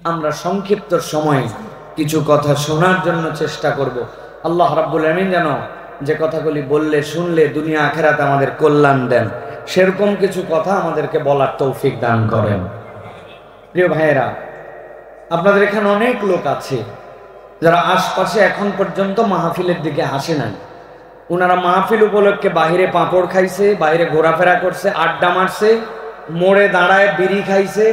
আমরা সংক্ষিপ্ত সময়ে কিছু কথা শোনার জন্য চেষ্টা করব। আল্লাহ রাব্বুল আমিন যেন যে কথাগুলি বললে শুনলে দুনিয়া আখিরাতে আমাদের কল্যাণ দেন, সেরকম কিছু কথা আমাদেরকে বলার তৌফিক দান করেন। প্রিয় ভাইয়েরা, আপনাদের এখানে অনেক লোক আছে যারা আশপাশে এখন পর্যন্ত মাহফিলের দিকে আসে নাই। ওনারা মাহফিল উপলক্ষে বাহিরে পাঁপড় খাইছে, বাইরে ঘোরাফেরা করছে, আড্ডা মারছে, মোড়ে দাঁড়ায় বিড়ি খাইছে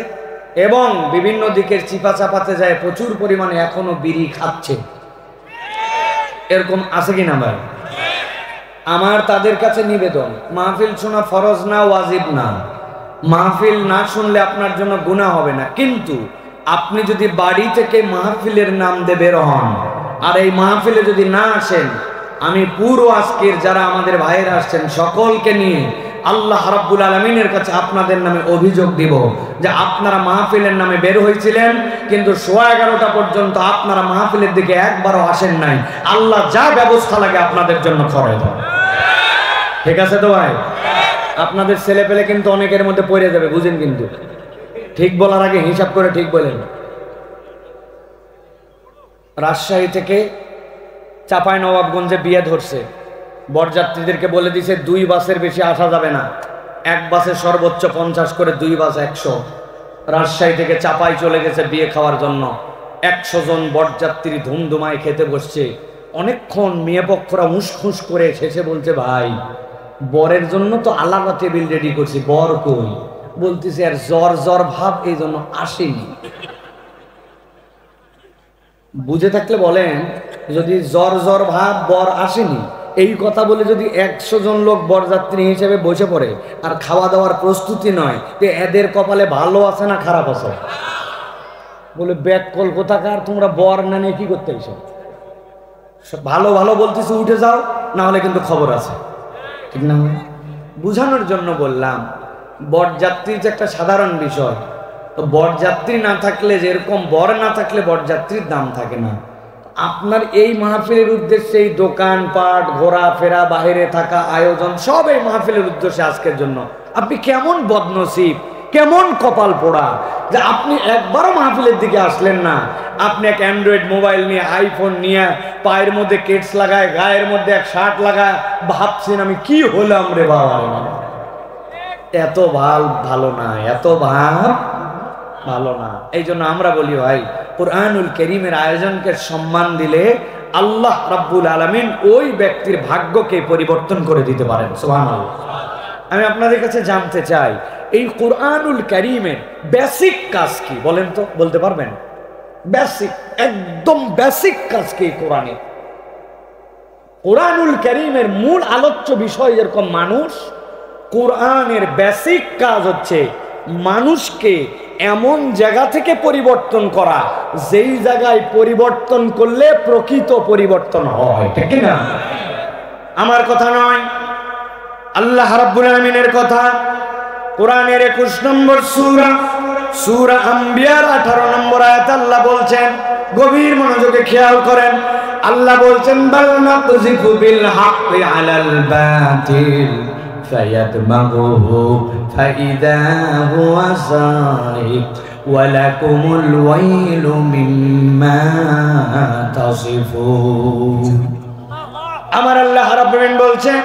এবং বিভিন্ন দিকের চিপা চাপাতে যায় প্রচুর পরিমাণে এখনো বিড়ি খাচ্ছে। এরকম আছে কিনা ভাই? আমার তাদের কাছে নিবেদন, মাহফিল শোনা ফরজ না, ওয়াজিব না। মাহফিল না শুনলে আপনার জন্য গুনাহ হবে না, কিন্তু আপনি যদি বাড়ি থেকে মাহফিলের নাম দিয়ে বের হন আর এই মাহফিলে যদি না আসেন, আমি পুরো আজকের যারা আমাদের ভাইয়েরা আসছেন সকলকে নিয়ে আল্লাহ রাব্বুল আলামিনের কাছে আপনাদের নামে অভিযোগ দিব যে আপনারা মাহফিলের নামে বের হয়েছিলেন, কিন্তু 11:15 পর্যন্ত আপনারা মাহফিলের দিকে একবারও আসেন নাই। আল্লাহ যা ব্যবস্থা লাগে আপনাদের জন্য করে দেন। ঠিক আছে তো ভাই? আপনাদের ছেলে পেলে কিন্তু অনেকের মধ্যে পড়ে যাবে, বুঝেন? কিন্তু ঠিক বলার আগে হিসাব করে ঠিক বলেন। রাজশাহী থেকে চাঁপাইনবাবগঞ্জে বিয়ে ধরছে, বরযাত্রীদেরকে বলে দিছে 2 বাসের বেশি আসা যাবে না, 1 বাসে সর্বোচ্চ 50 করে, 2 বাস 100। রাজশাহী থেকে চাপাই চলে গেছে বিয়ে খাওয়ার জন্য। 100 জন বরযাত্রী ধুমধুমায় খেতে বসছে। অনেকক্ষণ মেয়ে পক্ষরা উসখুস করে শেষে বলছে, ভাই বরের জন্য তো আলাদা টেবিল রেডি করছি, বর কই? বলতেছে আর জ্বর জ্বর ভাব, এই জন্য আসেনি। বুঝে থাকলে বলেন, যদি জ্বর জ্বর ভাব বর আসেনি এই কথা বলে যদি 100 জন লোক বরযাত্রী হিসেবে বসে পড়ে আর খাওয়া দাওয়ার প্রস্তুতি নয়, তো এদের কপালে ভালো আছে না খারাপ আছে? বলে ব্যাককল কোথাকার, তোমরা বর না নিয়ে কি করতে এসো? ভালো ভালো বলতেছে, উঠে যাও, না হলে কিন্তু খবর আছে। ঠিক না? বুঝানোর জন্য বললাম, বরযাত্রী যে একটা সাধারণ বিষয়, তো বরযাত্রী না থাকলে, যেরকম বর না থাকলে বরযাত্রীর দাম থাকে না। আপনার এই মাহফিলের উদ্দেশ্যে এই দোকানপাট, ঘোরাফেরা, বাইরে থাকা, আয়োজন সব এই মাহফিলের উদ্দেশ্যে আজকের জন্য। আপনি কেমন বদনসিব, কেমন কপাল পোড়া যে আপনি একবারও মাহফিলের দিকে আসলেন না। আপনি এক অ্যান্ড্রয়েড মোবাইল নিয়ে, আইফোন নিয়ে, পায়ের মধ্যে কেটস লাগায়, গায়ের মধ্যে এক শার্ট লাগায় ভাবছেন আমি কি হলাম রে বাবা। এত ভালো না, এত ভালো না। এই জন্য আমরা বলি ভাই, কুরআনুল কারীমের আয়োজনকে সম্মান দিলে আল্লাহ রাব্বুল আলামিন ওই ব্যক্তির ভাগ্যকে পরিবর্তন করে দিতে পারেন। সুবহানাল্লাহ। আমি আপনাদের কাছে জানতে চাই, এই কুরআনুল কারীমের বেসিক কাজ কি বলেন তো? বলতে পারবেন? বেসিক, একদম বেসিক কাজ কি কোরআনে? কুরআনুল কারীমের মূল আলোচ্য বিষয় যেরকম মানুষ, কোরআনের বেসিক কাজ হচ্ছে মানুষকে এমন জায়গা থেকে পরিবর্তন করা যেই জায়গায় পরিবর্তন করলে প্রকৃত পরিবর্তন হয়। ঠিক না? আমার কথা নয়, আল্লাহ রাব্বুল আমিনের কথা। কোরআনের 21 নম্বর সূরা আম্বিয়ার 18 নম্বর আয়াত আল্লাহ বলছেন, গভীর মনোযোগে খেয়াল করেন। আল্লাহ বলছেন, বাল নাকযিফু বিল হাক্কি আলাল বাতিল ফায়াদমাগুহু ফাইদা হুয়া যাহিক ওয়া লাকুমুল ওয়াইলু মিম্মা তাসিফুন। আমার আল্লাহ রাব্বুল আমিন বলছেন,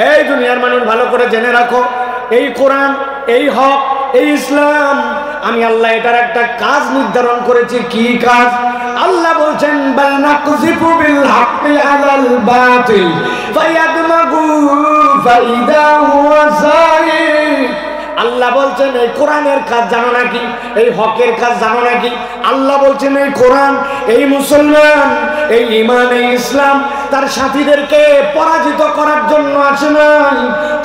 এই দুনিয়ার মানুষ ভালো করে জেনে রাখো, এই কোরআন, এই হক, এই ইসলাম, আমি আল্লাহ এটার একটা কাজ নির্ধারণ করেছি। কি কাজ? আল্লাহ বলছেন, বাল নাকযিফু বিল হাক্কি আলাল বাতিল ফায়াদমাগু ফাইদা হুয়া যাহিক। আল্লাহ বলছেন, এই কোরআনের কাজ জানো নাকি? এই হকের কাজ জানো নাকি? আল্লাহ বলছেন, এই কোরআন, এই মুসলমান, এই ঈমান, এই ইসলাম তার সাথীদেরকে পরাজিত করার জন্য আসে নাই।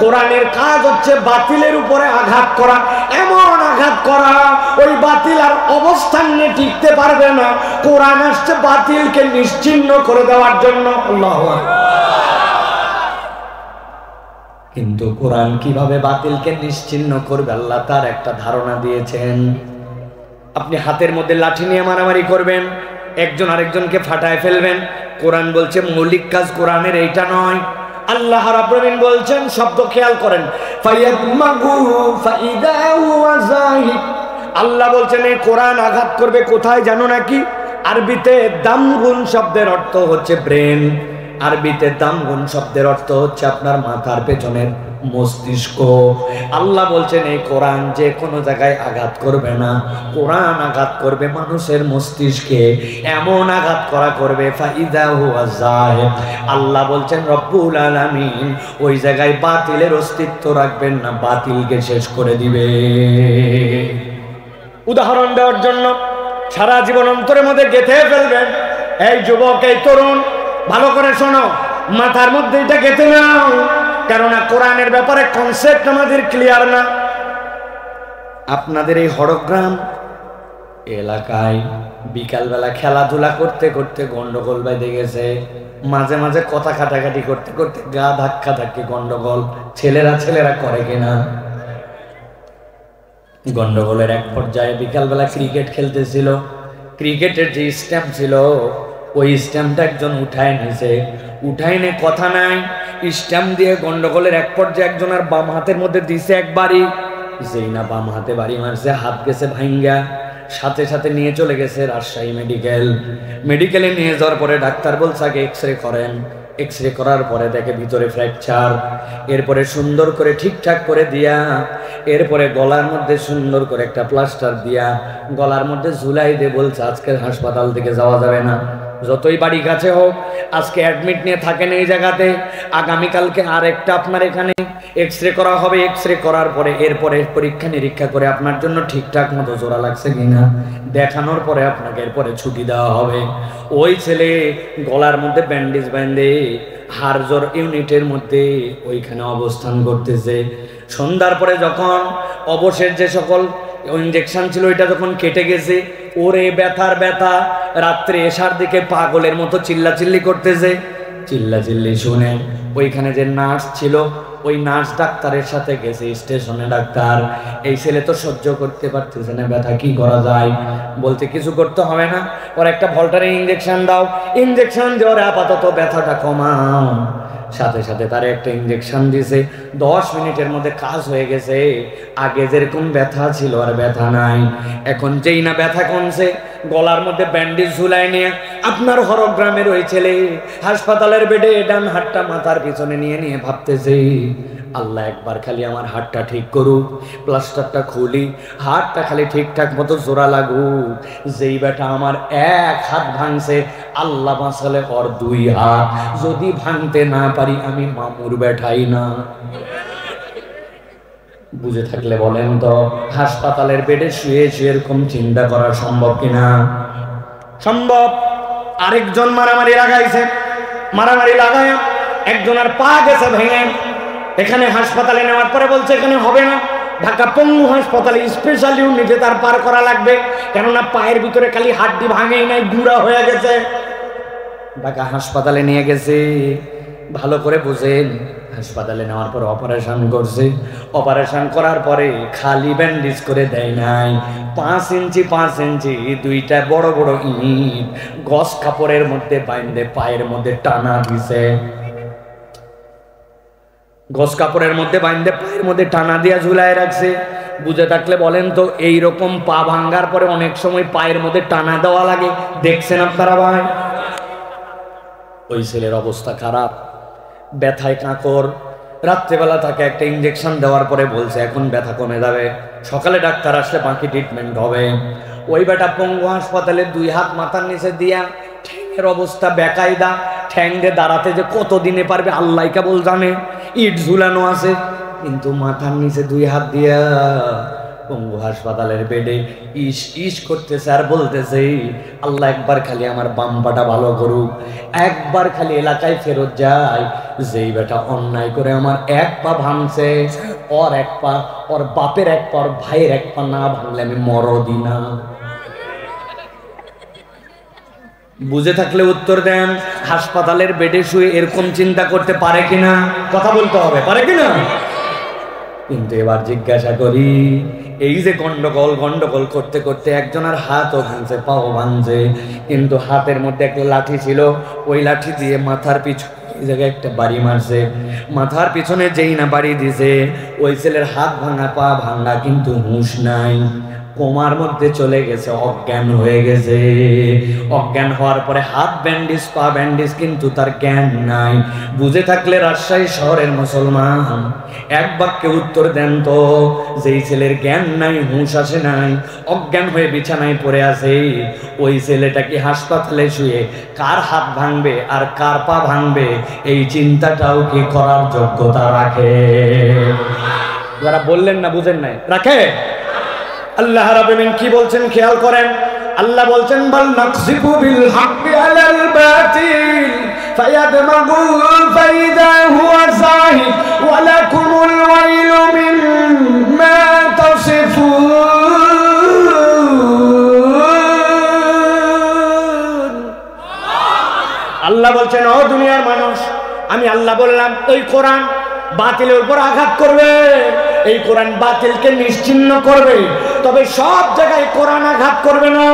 কোরআনের কাজ হচ্ছে বাতিলের উপরে আঘাত করা, এমন আঘাত করা ওই বাতিল আর অবস্থান নিয়ে টিকতে পারবে না। কোরআন আসছে বাতিলকে নিশ্চিহ্ন করে দেওয়ার জন্য। আল্লাহু আকবার। কিন্তু কোরআন কিভাবে বাতিলকে নিশ্চিহ্ন করবে আল্লাহ তার একটা ধারণা দিয়েছেন। আপনি হাতের মধ্যে লাঠি নিয়ে মারামারি করবেন, একজন আরেকজনকে ফাটায় ফেলবেন। কোরআন বলছে মৌলিক কাজ কোরআনের এইটা নয়। আল্লাহ রাব্বুল আমিন বলছেন, শব্দ খেয়াল করেন, ফায়াদমাগু ফাইদা হুয়া যাহিক। আল্লাহ বলছেন এই কোরআন আঘাত করবে কোথায় জানো নাকি? আরবিতে দামগুন শব্দের অর্থ হচ্ছে ব্রেন, আরবিতে দামগুন শব্দের অর্থ হচ্ছে আপনার মাথার পেছনের মস্তিষ্ক। আল্লাহ বলছেন এই কোরআন যে কোনো জায়গায় আঘাত করবে না, কোরআন আঘাত করবে মানুষের মস্তিষ্কে, এমন আঘাত করা করবে ফাইদা হুয়া যাহিক। আল্লাহ বলছেন রব্বুল আলামিন ওই জায়গায় বাতিলের অস্তিত্ব রাখবেন না, বাতিলকে শেষ করে দিবে। উদাহরণ দেওয়ার জন্য সারা জীবন অন্তরের মধ্যে গেঁথে ফেলবেন। এই যুবক, এই তরুণ, ভালো করে শোনো, মাথার মধ্যে এটা গেঁথে নাও, কেননা কোরআনের ব্যাপারে কনসেপ্ট আমাদের ক্লিয়ার না। আপনাদের এই হরগ্রাম এলাকায় বিকালবেলা খেলাধুলা করতে করতে গন্ডগোল বেঁধে গেছে, মাঝে মাঝে কথা কাটাকাটি করতে করতে গা ধাক্কা ধাক্কি গন্ডগোল ছেলেরা করে কিনা? গন্ডগোলের এক পর্যায়ে বিকালবেলা ক্রিকেট খেলতেছিল, ক্রিকেটের যে স্ট্যাম্প ছিল ওই স্ট্যাম্পটা একজন উঠায় নিছে, উঠায় নে কথা নাই, স্ট্যাম্প দিয়ে গন্ডগোলের এক পর্যায়ে একজনের বাম হাতের মধ্যে দিছে এক বাড়ি, যেই না বাম হাতে বাড়ি মারছে হাত গেছে ভাঙ্গা, সাথে সাথে নিয়ে চলে গেছে রাজশাহী মেডিকেলে নিয়ে যাওয়ার পরে ডাক্তার বলছে আগে এক্সরে করেন, এক্সরে করার পরে দেখে ভিতরে ফ্র্যাকচার, এরপরে সুন্দর করে ঠিকঠাক করে দিয়া, এরপরে গলার মধ্যে সুন্দর করে একটা প্লাস্টার দিয়া গলার মধ্যে ঝুলাই দিয়ে বলছে আজকে হাসপাতাল থেকে যাওয়া যাবে না, যতই বাড়ি কাছে হোক আজকে অ্যাডমিট নিয়ে থাকেন এই জায়গাতে, আগামীকালকে আর একটা আপনার এখানে এক্সরে করা হবে, এক্সরে করার পরে এরপরে পরীক্ষা নিরীক্ষা করে আপনার জন্য ঠিকঠাক মতো জোড়া লাগছে কিনা দেখানোর পরে আপনাকে এরপরে ছুটি দেওয়া হবে। ওই ছেলে গলার মধ্যে ব্যান্ডেজ বাঁধে হাড়জোড় ইউনিটের মধ্যে ওইখানে অবস্থান করতেছে। সন্ধ্যার পরে যখন অবশেষ যে সকল ইঞ্জেকশন ছিল ওইটা যখন কেটে গেছে, ওরে ব্যথার ব্যথা, রাত্রে এসার দিকে পাগলের মতো চিল্লাচিল্লি করতেছে। চিল্লাচিল্লি শুনে ওইখানে যে নার্স ছিল ওই নার্স ডাক্তারের সাথে গেছে স্টেশনে, ডাক্তার এই ছেলে তো সহ্য করতে পারতেছে না ব্যথা, কি করা যায়? বলতে কিছু করতে হবে না, ওর একটা ভল্টারের ইঞ্জেকশন দাও, ইঞ্জেকশন দিয়ে ওরা আপাতত ব্যথাটা কমাও। সাথে সাথে তার একটা ইঞ্জেকশন দিছে, 10 মিনিটের মধ্যে কাজ হয়ে গেছে। আগে যেরকম ব্যথা ছিল আর ব্যথা নাই, এখন যেই না ব্যথা কমছে, গলার মধ্যে ব্যান্ডেজ ঝুলাই নিয়ে আপনার হরগ্রামের ওই ছেলে হাসপাতালের বেডে ডান হাতটা মাথার পিছনে নিয়ে নিয়ে ভাবতেছে আল্লাহ একবার খালি আমার হাতটা ঠিক করুক, প্লাস্টারটা খুলি, হাতটা খালি ঠিকঠাক মতো জোড়া লাগুক। যেই বেটা আমার এক হাত ভাঙছে, আল্লাহ বাঁচালে ওর 2 হাত, যদি ভাঙতে না পারি আমি মামুর বেঠাই না। বুঝে থাকলে বলেন তো হাসপাতালের বেডে শুয়ে শুয়ে এরকম চিন্তা করা সম্ভব কিনা? সম্ভব। আরেকজন মারামারি লাগাইছে, মারামারি লাগায় একজনের পা গেছে ভেঙে, এখানে হাসপাতালে নেওয়ার পরে বলছে এখানে হবে না, ঢাকা পঙ্গু হাসপাতালে স্পেশাল ইউনিটে তার পার করা লাগবে, কেননা পায়ের ভিতরে খালি হাড্ডি ভাঙেই নাই, গুঁড়া হয়ে গেছে। ঢাকা হাসপাতালে নিয়ে গেছে, ভালো করে বুঝেন, হাসপাতালে নেওয়ার পর অপারেশন করছে, অপারেশন করার পরে খালি ব্যান্ডেজ করে দেয় নাই, 5 ইঞ্চি 5 ইঞ্চি 2টা বড় বড় ইট গস কাপড়ের মধ্যে বাইন্ধে পায়ের মধ্যে টানা দিছে, গস কাপড়ের মধ্যে বাইন্ধে পায়ের মধ্যে টানা দিয়া ঝুলায় রাখছে। বুঝে থাকলে বলেন তো এইরকম পা ভাঙ্গার পরে অনেক সময় পায়ের মধ্যে টানা দেওয়া লাগে, দেখছেন আপনারা ভাই? ওই ছেলের অবস্থা খারাপ, ব্যথায় কাঁকর, রাত্রেবেলা তাকে একটা ইঞ্জেকশন দেওয়ার পরে বলছে এখন ব্যথা কমে যাবে, সকালে ডাক্তার আসলে বাকি ট্রিটমেন্ট হবে। ওই বেটা পঙ্গু হাসপাতালে 2 হাত মাথার নিচে দিয়া, ঠ্যাংয়ের অবস্থা বেকায়দা, ঠ্যাং দিয়ে দাঁড়াতে যে কত দিনে পারবে আল্লাহ কেবল জানে, ইট ঝুলানো আছে, কিন্তু মাথার নিচে 2 হাত দিয়া পঙ্গু হাসপাতালের বেডে ইস ইস করতেছে আর বলতেছে আল্লাহ একবার খালি আমার বাম পাটা ভালো করুক, একবার খালি এলাকায় ফেরত যায়। যেই বেটা অন্যায় করে আমার 1 পা ভাঙছে, ওর 1 পা, ওর বাপের 1 পা, ওর ভাইয়ের 1 পা না ভাঙলে আমি মরদি না। বুঝে থাকলে উত্তর দেন। হাসপাতালের বেডে শুয়ে এরকম চিন্তা করতে পারে কিনা? কথা বলতে হবে, পারে কিনা? কিন্তু এবার জিজ্ঞাসা করি, এই যে গন্ডগোল করতে করতে একজনের হাতও ভাঙছে, পাও ভাঙছে, কিন্তু হাতের মধ্যে একটা লাঠি ছিল, ওই লাঠি দিয়ে মাথার পিছনে এই জায়গায় একটা বাড়ি মারছে, মাথার পিছনে যেই না বাড়ি দিছে, ওই ছেলের হাত ভাঙা পা ভাঙা কিন্তু হুঁশ নাই। কোমার মধ্যে চলে গেছে, অজ্ঞান হয়ে গেছে। অজ্ঞান হওয়ার পরে হাত ব্যান্ডেজ, পা ব্যান্ডেজ, কিন্তু তার জ্ঞান নাই। বুঝে থাকলে রাজশাহী শহরের মুসলমান এক বাক্যে উত্তর দেন তো, যেই ছেলের জ্ঞান নাই, হুঁশ আসে নাই, অজ্ঞান হয়ে বিছানায় পড়ে আছে, ওই ছেলেটা কি হাসপাতালে শুয়ে কার হাত ভাঙবে আর কার পা ভাঙবে এই চিন্তাটাও কি করার যোগ্যতা রাখে? যারা বললেন না বুঝেন নাই, রাখে? আল্লাহ রাব্বুল আলামিন কি বলছেন খেয়াল করেন। আল্লাহ বলছেন বাল নাকযিবু বিল হাক্কি আলাল বাতিল ফায়াদমাগুল ফাইদা হুয়া যাহিক ওয়া লাকুমুল ওয়াইলু মিম্মা তাসিফুন। আল্লাহ বলছেন, ও দুনিয়ার মানুষ, আমি আল্লাহ বললাম এই কোরআন বাতিলের উপর আঘাত করবে, এই কোরআন বাতিলকে নিশ্চিহ্ন করবে, তবে সব জায়গায় কোরআন আঘাত করবে না।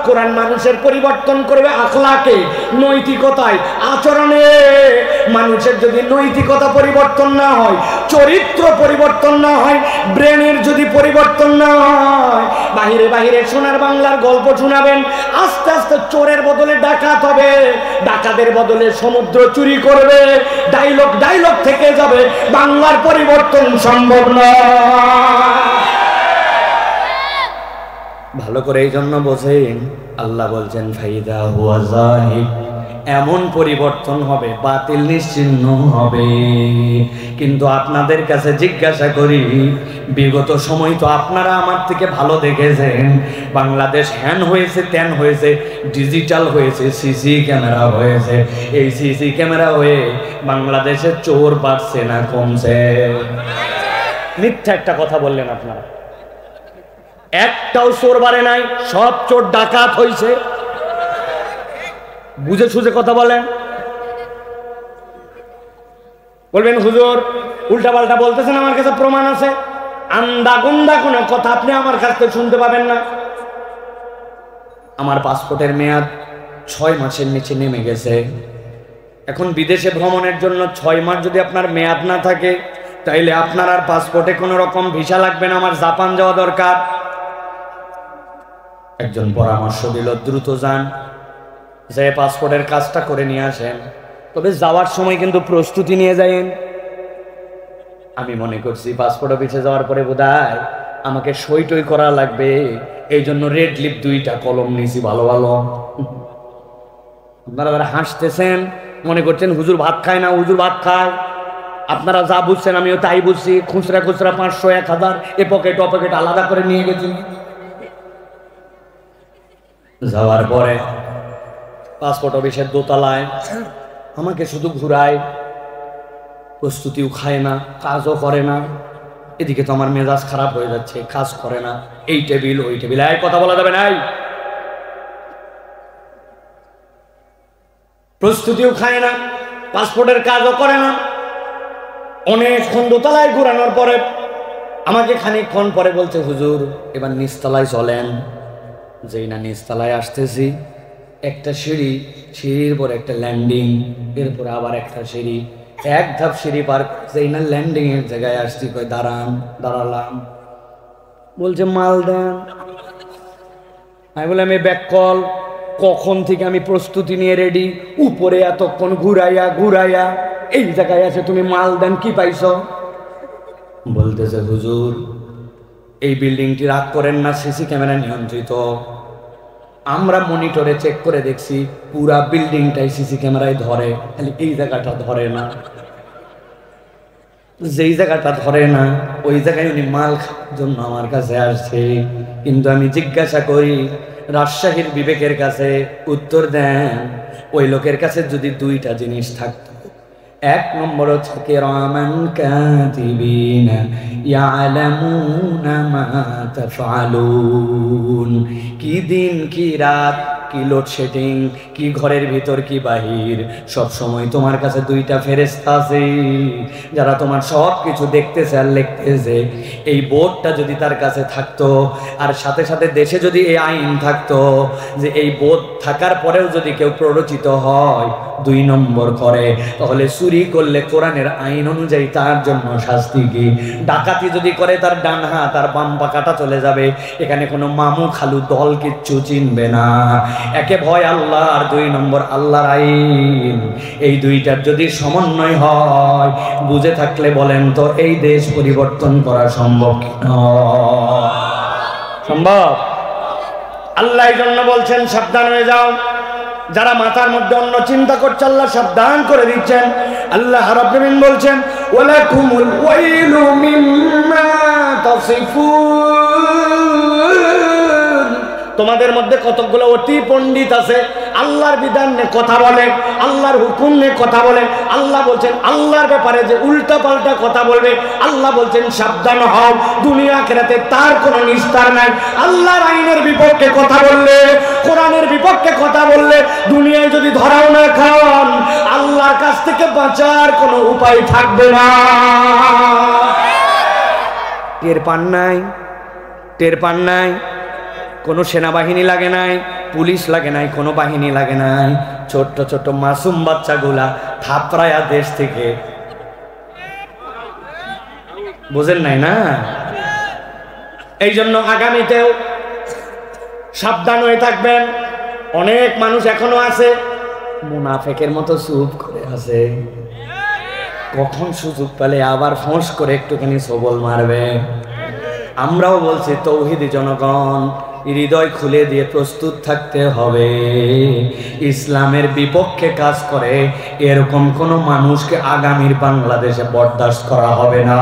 কোরআন মানুষের পরিবর্তন করবে আখলাকে, নৈতিকতায়, আচরণে। মানুষের যদি নৈতিকতা পরিবর্তন না হয়, চরিত্র পরিবর্তন না হয়, ব্রেনের যদি পরিবর্তন না হয়, বাহিরে বাহিরে সোনার বাংলার গল্প শোনাবেন, আস্তে আস্তে চোরের বদলে ডাকাত হবে, ডাকাতের বদলে সমুদ্র চুরি করবে, ডায়লগ থেকে যাবে, বাংলার পরিবর্তন সম্ভব না। ভালো করে এই জন্য বোঝেন, আল্লাহ বলছেন ফাইদা হুয়া যাহিক, এমন পরিবর্তন হবে, বাতিল নিশ্চিহ্ন হবে। কিন্তু আপনাদের কাছে জিজ্ঞাসা করি, বিগত সময় তো আপনারা আমার থেকে ভালো দেখেছেন, বাংলাদেশ হ্যান হয়েছে, ত্যান হয়েছে, ডিজিটাল হয়েছে, সিসি ক্যামেরা হয়েছে। এই সিসি ক্যামেরা হয়ে বাংলাদেশে চোর বাড়ছে না কমছে? মিথ্যা একটা কথা বললেন আপনারা, একটাও চোর বাড়ে নাই, সব চোর ডাকাত হয়েছে। বুঝে সুঝে কথা বলেন। বলবেন হুজুর উল্টা পাল্টা বলতেছেন, আমার কাছে প্রমাণ আছে। আন্দা গুন্দা কোনো কথা আপনি আমার কাছ থেকে শুনতে পাবেন না। আমার পাসপোর্টের মেয়াদ 6 মাসের নিচে নেমে গেছে। এখন বিদেশে ভ্রমণের জন্য 6 মাস যদি আপনার মেয়াদ না থাকে, তাইলে আপনার আর পাসপোর্টে কোনো রকম ভিসা লাগবে না, আমার জাপান যাওয়া দরকার। একজন পরামর্শ দিল, দ্রুত যান, যে পাসপোর্টের কাজটা করে নিয়ে আসেন, তবে যাওয়ার সময় কিন্তু প্রস্তুতি নিয়ে যায়েন। আমি মনে করছি পাসপোর্ট অফিসে যাওয়ার পরে বোধহয় আমাকে সই টই করা লাগবে, এই জন্য রেড লিপ 2টা কলম নিয়েছি ভালো ভালো। আপনারা যারা হাসতেছেন মনে করছেন হুজুর ভাত খায় না, হুজুর ভাত খায়। আপনারা যা বুঝছেন আমিও তাই বুঝছি। খুচরা খুচরা 500 1000 এ পকেট ও পকেট আলাদা করে নিয়ে গেছি। যাওয়ার পরে পাসপোর্ট অফিসের দোতলায় আমাকে শুধু ঘুরায়, প্রস্তুতিও খায় না, কাজও করে না। এদিকে তো আমার মেজাজ খারাপ হয়ে যাচ্ছে, কাজ করে না, এই টেবিল ওই টেবিল, এই কথা বলা যাবে নাই। প্রস্তুতিও খায় না, পাসপোর্টের কাজও করে না। অনেকক্ষণ দোতলায় ঘুরানোর পরে আমাকে খানিকক্ষণ পরে বলছে, হুজুর এবার নিচতলায় চলেন। যেই না নিচতলায় আসতেছি, একটা সিঁড়ি, সিঁড়ির পর একটা ল্যান্ডিং, এরপর আবার একটা সিঁড়ি, এক ধাপ সিঁড়ি পার, যেই না ল্যান্ডিং এর জায়গায় আসছি, কই দাঁড়ান। দাঁড়ালাম, বলছে মাল দেন। আমি বললাম এই ব্যাক কল, কখন থেকে আমি প্রস্তুতি নিয়ে রেডি, উপরে এতক্ষণ ঘুরাইয়া ঘুরাইয়া এই জায়গায় আছে, তুমি মাল দেন, কি পাইছ? বলতেছে হুজুর এই বিল্ডিংটি রাগ করেন না, সিসি ক্যামেরা নিয়ন্ত্রিত। আমরা মনিটরে চেক করে দেখছি পুরা বিল্ডিংটাই সিসি ক্যামেরায় ধরে, খালি এই জায়গাটা ধরে না। যেই জায়গাটা ধরে না ওই জায়গায় উনি মাল খাওয়ার জন্য আমার কাছে আসছে। কিন্তু আমি জিজ্ঞাসা করি রাজশাহীর বিবেকের কাছে, উত্তর দেন ওই লোকের কাছে যদি 2টা জিনিস থাকতো, এক নম্বর হচ্ছে কিরামান কাতিবিনা ইয়ালামুনা মা তাফআলুন, কি দিন কি রাত কি লোডশেডিং, কি ঘরের ভিতর কি বাহির, সব সময় তোমার কাছে দুইটা ফেরেশতা আছে যারা তোমার সব কিছু দেখতেছে আর লিখতেছে। এই বোর্ডটা যদি তার কাছে থাকতো, আর সাথে সাথে দেশে যদি এই আইন থাকতো যে এই বোর্ড থাকার পরেও যদি কেউ প্ররোচিত হয় 2 নম্বর করে, তাহলে চুরি করলে কোরআনের আইন অনুযায়ী তার জন্য শাস্তি কি, ডাকাতি যদি করে তার ডান হাত আর বাম পা কাটা চলে যাবে। এখানে কোনো মামু খালু দল কিচ্ছু চিনবে না। একে ভয় আল্লাহ, আর 2 নম্বর আল্লাহর আইন। এই দুইটার যদি সমন্বয় হয়, বুঝে থাকলে বলেন তো এই দেশ পরিবর্তন করা সম্ভব কি সম্ভব? আল্লাহ এই জন্য বলছেন সাবধান হয়ে যাও। যারা মাথার মধ্যে অন্য চিন্তা করছে আল্লাহ সাবধান করে দিচ্ছেন। আল্লাহ রাব্বুল আলামিন বলছেন ওয়ালাকুমুল ওয়াইলু মিম্মা তাসিফুন। তোমাদের মধ্যে কতগুলো অতি পণ্ডিত আছে, আল্লাহর বিধান নিয়ে কথা বলে, আল্লাহর হুকুম নিয়ে কথা বলে। আল্লাহ বলছেন আল্লাহর ব্যাপারে যে উল্টা পাল্টা কথা বলবে, আল্লাহ বলছেন সাবধান হও, দুনিয়া আখিরাতে তার কোনো নিস্তার নাই। আল্লাহর আইনের বিপক্ষে কথা বললে, কোরআনের বিপক্ষে কথা বললে, দুনিয়ায় যদি ধরাও না খান, আল্লাহর কাছ থেকে বাঁচার কোনো উপায় থাকবে না। টের পান নাই? টের পান নাই? কোনো সেনাবাহিনী লাগে নাই, পুলিশ লাগে নাই, কোনো বাহিনী লাগে নাই। ছোট্ট ছোট্ট মাসুম বাচ্চাগুলা থাপড়ায়া দেশ থেকে, বুঝেন নাই না? এই জন্য আগামীতেও সাবধান হয়ে থাকবেন। অনেক মানুষ এখনো আছে মুনাফেকের মতো চুপ করে আছে, কখন সুযোগ পেলে আবার ফোঁস করে একটুখানি সবল মারবে। আমরাও বলছি তৌহিদি জনগণ, হৃদয় খুলে দিয়ে প্রস্তুত থাকতে হবে। ইসলামের বিপক্ষে কাজ করে এরকম কোন মানুষকে আগামীর বাংলাদেশে বরদাস্ত করা হবে না।